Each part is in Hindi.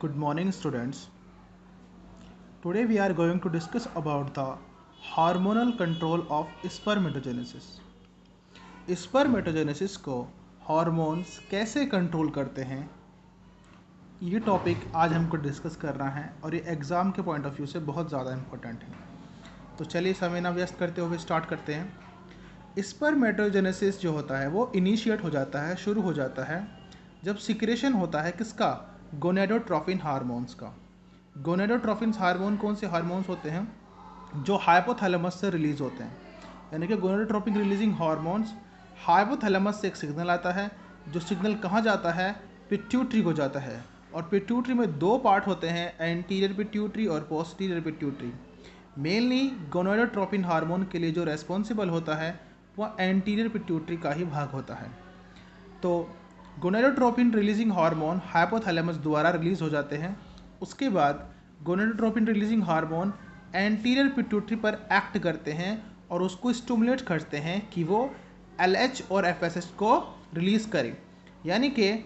Good morning, students. Today we are going to discuss about the hormonal control of spermatogenesis. Spermatogenesis को हॉर्मोन्स कैसे कंट्रोल करते हैं, ये टॉपिक आज हमको डिस्कस करना है और ये एग्ज़ाम के पॉइंट ऑफ व्यू से बहुत ज़्यादा इम्पोर्टेंट है। तो चलिए समय ना व्यस्त करते हुए स्टार्ट करते हैं। स्पर्मेटोजेनेसिस जो होता है वो इनिशिएट हो जाता है, शुरू हो जाता है जब सिक्रेशन होता है किसका, गोनेडोट्रोफिन हार्मोन्स का। गोनेडोट्रोफिन हार्मोन कौन से हार्मोन्स होते हैं, जो हाइपोथैलेमस से रिलीज होते हैं। यानी कि गोनेडोट्रोपिन रिलीजिंग हार्मोन्स हाइपोथैलेमस से एक सिग्नल आता है, जो सिग्नल कहाँ जाता है, पिट्यूटरी को जाता है। और पिट्यूटरी में दो पार्ट होते हैं, एंटीरियर पिट्यूटरी और posterior pituitary. Mainly gonadotropin hormone के लिए जो रेस्पॉन्सिबल होता है वह एंटीरियर पिट्यूटरी का ही भाग होता है। तो गोनेडोट्रोपिन रिलीजिंग हार्मोन हाइपोथैलेमस द्वारा रिलीज हो जाते हैं। उसके बाद gonadotropin releasing hormone anterior pituitary पर एक्ट करते हैं और उसको स्टिमुलेट करते हैं कि वो LH और FSH को रिलीज़ करें। यानी कि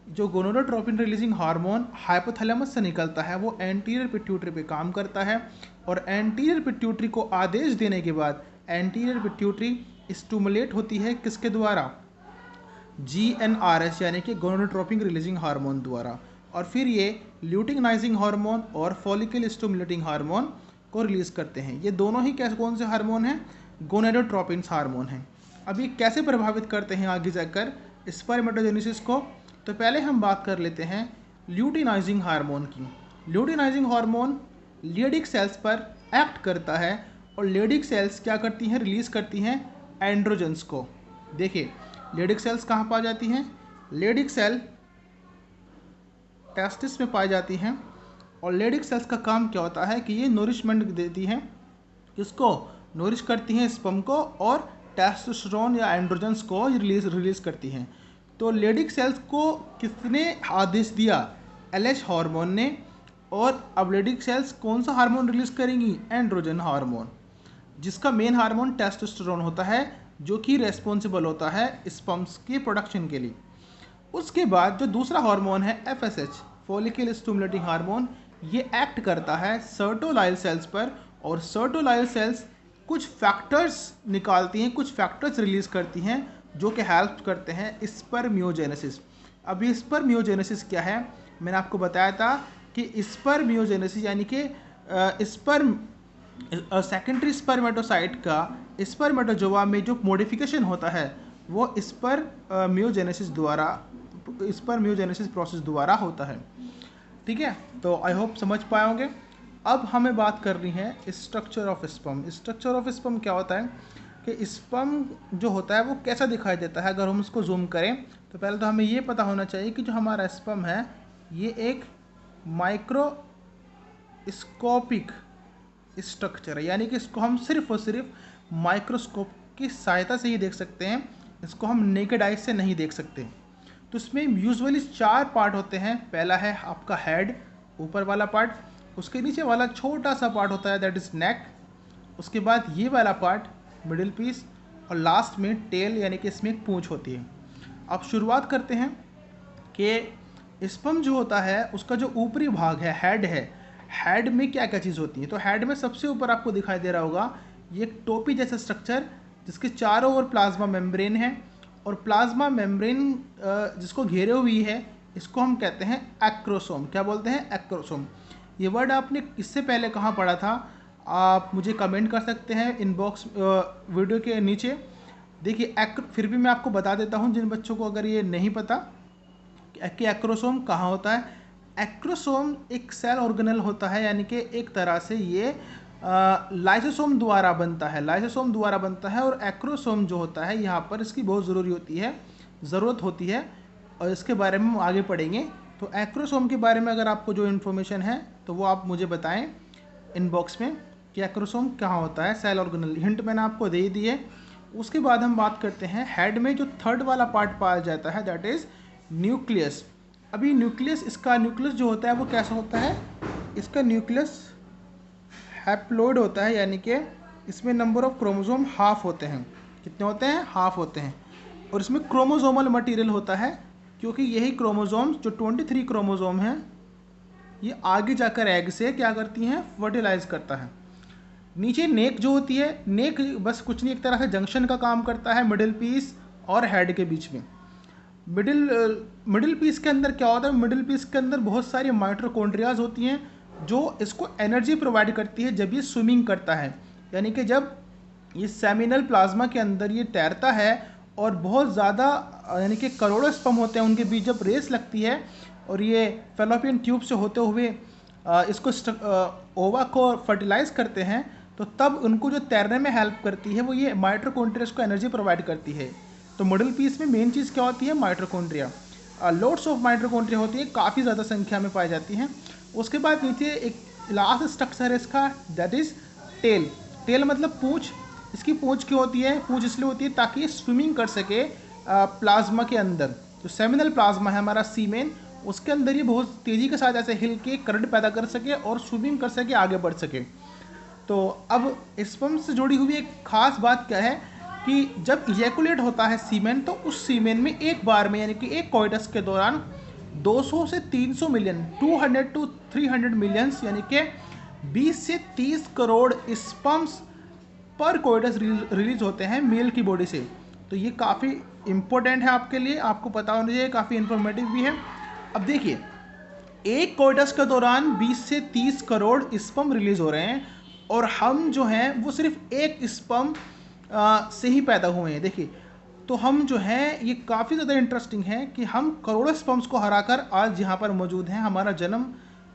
जो गोनेडोट्रोपिन रिलीजिंग हार्मोन हाइपोथैलेमस से निकलता है वो एंटीरियर पिट्यूटरी पे काम करता है और एंटीरियर पिट्यूटरी को आदेश देने के बाद एंटीरियर पिट्यूटरी स्टिमुलेट होती है किसके द्वारा, GnRH यानी कि गोनेडोट्रोपिन रिलीजिंग हार्मोन द्वारा। और फिर ये ल्यूटिनाइजिंग हार्मोन और फॉलिकल स्टिमुलेटिंग हार्मोन को रिलीज करते हैं। ये दोनों ही कैसे कौन से हार्मोन हैं, गोनेडोट्रोपिन हार्मोन हैं। अब ये कैसे प्रभावित करते हैं आगे जाकर स्पर्मेटोजेनेसिस को, तो पहले हम बात कर लेते हैं ल्यूटिनाइजिंग हार्मोन की। ल्यूटिनाइजिंग हार्मोन लेडिक सेल्स पर एक्ट करता है और लेडिक सेल्स क्या करती हैं, रिलीज करती हैं एंड्रोजन्स को। देखिए लेडिक सेल्स कहाँ पाई जाती हैं, लेडिक सेल टेस्टिस में पाई जाती हैं। और लेडिक सेल्स का काम क्या होता है कि ये नोरिशमेंट देती हैं, किसको, नोरिश करती हैं स्पर्म को और टेस्टोस्टेरोन या एंड्रोजन्स को रिलीज करती हैं। तो लेडिक सेल्स को किसने आदेश दिया, LH हार्मोन ने। और अब लेडिक सेल्स कौन सा हार्मोन रिलीज करेंगी, एंड्रोजन हार्मोन, जिसका मेन हार्मोन टेस्टोस्टेरोन होता है, जो कि रेस्पॉन्सिबल होता है स्पर्म्स के प्रोडक्शन के लिए। उसके बाद जो दूसरा हार्मोन है FSH, फॉलिकल स्टिमुलेटिंग हार्मोन, ये एक्ट करता है सर्टोलाइल सेल्स पर और सर्टोलाइल सेल्स कुछ फैक्टर्स निकालती हैं, कुछ फैक्टर्स रिलीज करती हैं जो कि हेल्प करते हैं स्पर्मियोजेनेसिस। अब ये स्पर्मियोजेनेसिस क्या है, मैंने आपको बताया था कि स्पर्मियोजेनेसिस यानी कि स्पर्म सेकेंडरी स्पर्मेटोसाइट का स्पर्मेटोजोआ में जो मॉडिफिकेशन होता है वो स्पर्मियोजेनेसिस प्रोसेस द्वारा होता है। ठीक है, तो आई होप समझ पाओगे। अब हमें बात करनी है structure of sperm. Structure of sperm क्या होता है कि स्पर्म जो होता है वो कैसा दिखाई देता है। अगर हम उसको जूम करें तो पहले तो हमें ये पता होना चाहिए कि जो हमारा स्पर्म है ये एक माइक्रोस्कोपिक स्ट्रक्चर है, यानी कि इसको हम सिर्फ और सिर्फ माइक्रोस्कोप की सहायता से ही देख सकते हैं, इसको हम नेकेड आइज से नहीं देख सकते। तो इसमें यूजुअली 4 पार्ट होते हैं। पहला है आपका हेड, ऊपर वाला पार्ट, उसके नीचे वाला छोटा सा पार्ट होता है दैट इज़ नेक, उसके बाद ये वाला पार्ट मिडिल पीस और लास्ट में टेल यानी कि इसमें एक पूंछ होती है। अब शुरुआत करते हैं कि स्पर्म जो होता है उसका जो ऊपरी भाग है, हेड है, हेड में क्या क्या चीज़ होती है। तो हेड में सबसे ऊपर आपको दिखाई दे रहा होगा ये एक टोपी जैसा स्ट्रक्चर जिसके चारों ओर प्लाज्मा मेम्ब्रेन है और प्लाज्मा मेम्ब्रेन जिसको घेरे हुई है इसको हम कहते हैं एक्रोसोम। क्या बोलते हैं, एक्रोसोम। ये वर्ड आपने इससे पहले कहाँ पढ़ा था, आप मुझे कमेंट कर सकते हैं इनबॉक्स वीडियो के नीचे। देखिए फिर भी मैं आपको बता देता हूँ जिन बच्चों को अगर ये नहीं पता कि एक्रोसोम कहाँ होता है। एक्रोसोम एक सेल ऑर्गेनल होता है, यानी कि एक तरह से ये लाइसोसोम द्वारा बनता है, लाइसोसोम द्वारा बनता है। और एक्रोसोम जो होता है यहाँ पर इसकी बहुत ज़रूरत होती है और इसके बारे में हम आगे पढ़ेंगे। तो एक्रोसोम के बारे में अगर आपको जो इन्फॉर्मेशन है तो वो आप मुझे बताएं इनबॉक्स में कि एक्रोसोम कहाँ होता है, सेल ऑर्गेनल। हिंट मैंने आपको दे दी है। उसके बाद हम बात करते हैं हेड में जो थर्ड वाला पार्ट पाया जाता है दैट इज़ न्यूक्लियस। अभी न्यूक्लियस, इसका न्यूक्लियस जो होता है वो कैसा होता है, इसका न्यूक्लियस हैप्लोइड होता है, यानी कि इसमें नंबर ऑफ क्रोमोसोम हाफ होते हैं। कितने होते हैं, हाफ होते हैं। और इसमें क्रोमोसोमल मटेरियल होता है क्योंकि यही क्रोमोसोम जो 23 क्रोमोसोम हैं ये आगे जाकर एग से क्या करती हैं, फर्टिलाइज करता है। नीचे नेक जो होती है, नेक बस कुछ नहीं, एक तरह से जंक्शन का काम करता है मिडिल पीस और हेड के बीच में। मिडिल पीस के अंदर क्या होता है, मिडिल पीस के अंदर बहुत सारी माइटोकॉन्ड्रियाज होती हैं जो इसको एनर्जी प्रोवाइड करती है जब ये स्विमिंग करता है। यानी कि जब ये सेमिनल प्लाज्मा के अंदर ये तैरता है और बहुत ज़्यादा यानी कि करोड़ों स्पर्म होते हैं उनके बीच जब रेस लगती है और ये फेलोपियन ट्यूब से होते हुए इसको ओवा को फर्टिलाइज करते हैं, तो तब उनको जो तैरने में हेल्प करती है वो ये माइटोकॉन्ड्रिया को एनर्जी प्रोवाइड करती है। तो मिडिल पीस में मेन चीज़ क्या होती है, माइटोकॉन्ड्रिया। लोड्स ऑफ माइटोकॉन्ड्रिया होती है, काफ़ी ज़्यादा संख्या में पाई जाती हैं। उसके बाद नीचे एक लास्ट स्ट्रक्चर है इसका, दैट इज़ टेल। टेल मतलब पूँछ। इसकी पूँछ क्यों होती है, पूँछ इसलिए होती है ताकि ये स्विमिंग कर सके प्लाज्मा के अंदर। जो सेमिनल प्लाज्मा है हमारा सीमेन, उसके अंदर ये बहुत तेज़ी के साथ ऐसे हिल के करंट पैदा कर सके और स्विमिंग कर सके, आगे बढ़ सके। तो अब स्पर्म से जुड़ी हुई एक खास बात क्या है कि जब इजैकुलेट होता है सीमेन, तो उस सीमेन में एक बार में यानी कि एक कोइटस के दौरान 200 से 300 मिलियन 200 to 300 मिलियंस यानी कि 20 से 30 करोड़ स्पर्म्स पर कोइटस रिलीज होते हैं मेल की बॉडी से। तो ये काफ़ी इम्पोर्टेंट है आपके लिए, आपको पता होना चाहिए, काफ़ी इन्फॉर्मेटिव भी है। अब देखिए, एक कोइटस के दौरान 20 से 30 करोड़ स्पर्म रिलीज हो रहे हैं और हम जो हैं वो सिर्फ एक स्पर्म से ही पैदा हुए हैं। देखिए, तो हम जो हैं ये काफ़ी ज़्यादा इंटरेस्टिंग है कि हम करोड़ों स्पर्म्स को हराकर आज यहाँ पर मौजूद हैं। हमारा जन्म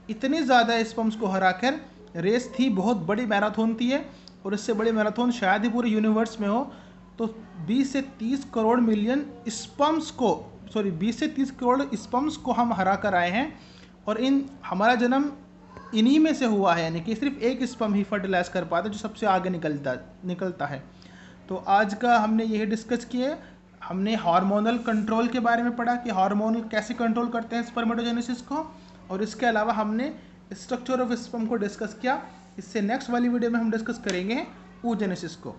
इतने ज़्यादा स्पर्म्स को हराकर रेस थी, बहुत बड़ी मैराथन थी है, और इससे बड़ी मैराथन शायद ही पूरे यूनिवर्स में हो। तो 20 से 30 करोड़ मिलियन स्पर्म्स को 20 से 30 करोड़ स्पर्म्स को हम हरा कर आए हैं और हमारा जन्म इन्हीं में से हुआ है। यानी कि सिर्फ एक स्पर्म ही फर्टिलाइज कर पाता है जो सबसे आगे निकलता है। तो आज का हमने यही डिस्कस किया। हमने हार्मोनल कंट्रोल के बारे में पढ़ा कि हार्मोन कैसे कंट्रोल करते हैं स्पर्मेटोजेनेसिस को, और इसके अलावा हमने स्ट्रक्चर ऑफ स्पर्म को डिस्कस किया। इससे नेक्स्ट वाली वीडियो में हम डिस्कस करेंगे oogenesis को।